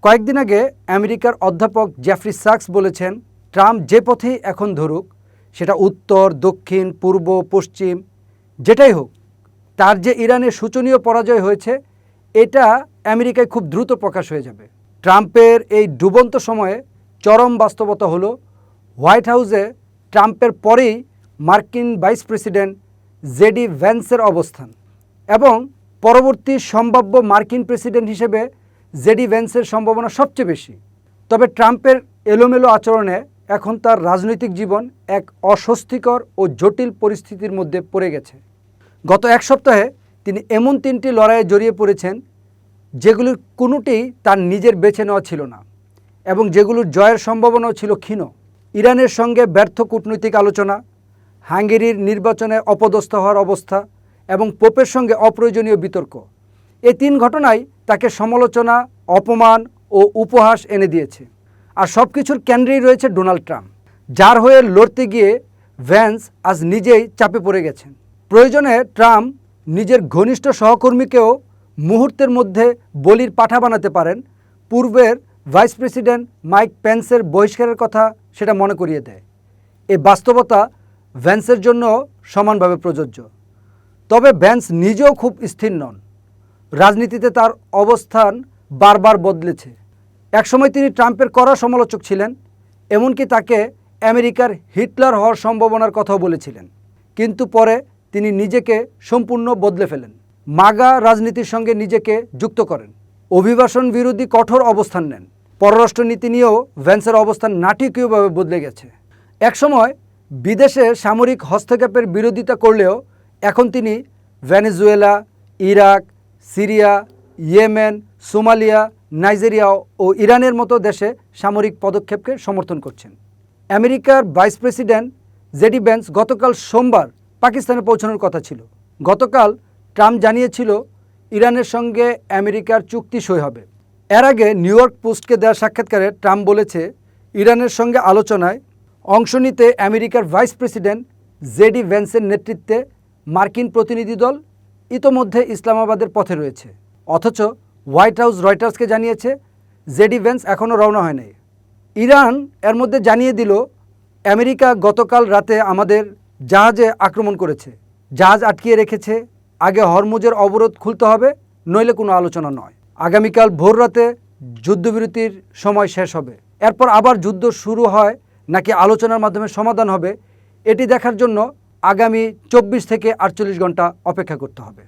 কয়েকদিন আগে আমেরিকার অধ্যাপক জেফ্রি সাকস বলেছেন, ট্রাম্প যে পথেই এখন ধরুক, সেটা উত্তর, দক্ষিণ, পূর্ব, পশ্চিম যেটাই হোক, তার যে ইরানের শোচনীয় পরাজয় হয়েছে এটা আমেরিকায় খুব দ্রুত প্রকাশ হয়ে যাবে। ট্রাম্পের এই ডুবন্ত সময়ে চরম বাস্তবতা হলো হোয়াইট হাউসে ট্রাম্পের পরেই মার্কিন ভাইস প্রেসিডেন্ট জেডি ভ্যান্সের অবস্থান এবং পরবর্তী সম্ভাব্য মার্কিন প্রেসিডেন্ট হিসেবে জেডি ভ্যান্সের সম্ভাবনা সবচেয়ে বেশি। তবে ট্রাম্পের এলোমেলো আচরণে এখন তার রাজনৈতিক জীবন এক অস্বস্তিকর ও জটিল পরিস্থিতির মধ্যে পড়ে গেছে। গত এক সপ্তাহে তিনি এমন 3টি লড়াইয়ে জড়িয়ে পড়েছেন যেগুলির কোনোটিই তার নিজের বেছে নেওয়া ছিল না এবং যেগুলোর জয়ের সম্ভাবনাও ছিল ক্ষীণ। ইরানের সঙ্গে ব্যর্থ কূটনৈতিক আলোচনা, হাঙ্গেরির নির্বাচনে অপদস্থ হওয়ার অবস্থা এবং পোপের সঙ্গে অপ্রয়োজনীয় বিতর্ক, এই 3 ঘটনাই তাকে সমালোচনা, অপমান ও উপহাস এনে দিয়েছে। আর সব কিছুর কেন্দ্রেই রয়েছে ডোনাল্ড ট্রাম্প, যার হয়ে লড়তে গিয়ে ভ্যান্স আজ নিজেই চাপে পড়ে গেছেন। প্রয়োজনে ট্রাম্প নিজের ঘনিষ্ঠ সহকর্মীকেও মুহূর্তের মধ্যে বলির পাঠা বানাতে পারেন। পূর্বের ভাইস প্রেসিডেন্ট মাইক পেন্সের বহিষ্কারের কথা সেটা মনে করিয়ে দেয়। এই বাস্তবতা ভ্যান্সের জন্য সমানভাবে প্রযোজ্য। তবে ভ্যান্স নিজেও খুব স্থির নন। রাজনীতিতে তার অবস্থান বারবার বদলেছে। একসময় তিনি ট্রাম্পের কড়া সমালোচক ছিলেন, এমনকি তাকে আমেরিকার হিটলার হওয়ার সম্ভাবনার কথাও বলেছিলেন। কিন্তু পরে তিনি নিজেকে সম্পূর্ণ বদলে ফেলেন, মাগা রাজনীতির সঙ্গে নিজেকে যুক্ত করেন, অভিবাসন বিরোধী কঠোর অবস্থান নেন। পররাষ্ট্রনীতি নিয়েও ভ্যান্সের অবস্থান নাটকীয়ভাবে বদলে গেছে। একসময় বিদেশে সামরিক হস্তক্ষেপের বিরোধিতা করলেও এখন তিনি Venezuela, Iraq, Syria, Yemen, Somalia, Nigeria ও ইরানের মতো দেশে সামরিক পদক্ষেপকে সমর্থন করছেন। আমেরিকার ভাইস প্রেসিডেন্ট জেডি ভ্যান্স গতকাল সোমবার পাকিস্তানে পৌঁছানোর কথা ছিল। গতকাল ট্রাম্প জানিয়েছিল ইরানের সঙ্গে আমেরিকার চুক্তি সই হবে। এর আগে নিউ ইয়র্ক পোস্টকে দেওয়া সাক্ষাৎকারে ট্রাম্প বলেছে, ইরানের সঙ্গে আলোচনায় অংশ নিতে আমেরিকার ভাইস প্রেসিডেন্ট জেডি ভ্যান্সের নেতৃত্বে মার্কিন প্রতিনিধি দল ইতোমধ্যে ইসলামাবাদের পথে রয়েছে। অথচ হোয়াইট হাউস রয়টার্সকে জানিয়েছে জেডি ভ্যান্স এখনও রওনা হয় নাই। ইরান এর মধ্যে জানিয়ে দিল, আমেরিকা গতকাল রাতে আমাদের জাহাজে আক্রমণ করেছে, জাহাজ আটকিয়ে রেখেছে, আগে হরমুজের অবরোধ খুলতে হবে, নইলে কোনো আলোচনা নয়। আগামীকাল ভোর রাতে যুদ্ধবিরতির সময় শেষ হবে, এরপর আবার যুদ্ধ শুরু হয় নাকি আলোচনার মাধ্যমে সমাধান হবে, এটি দেখার জন্য আগামী 24 থেকে 48 ঘন্টা অপেক্ষা করতে হবে।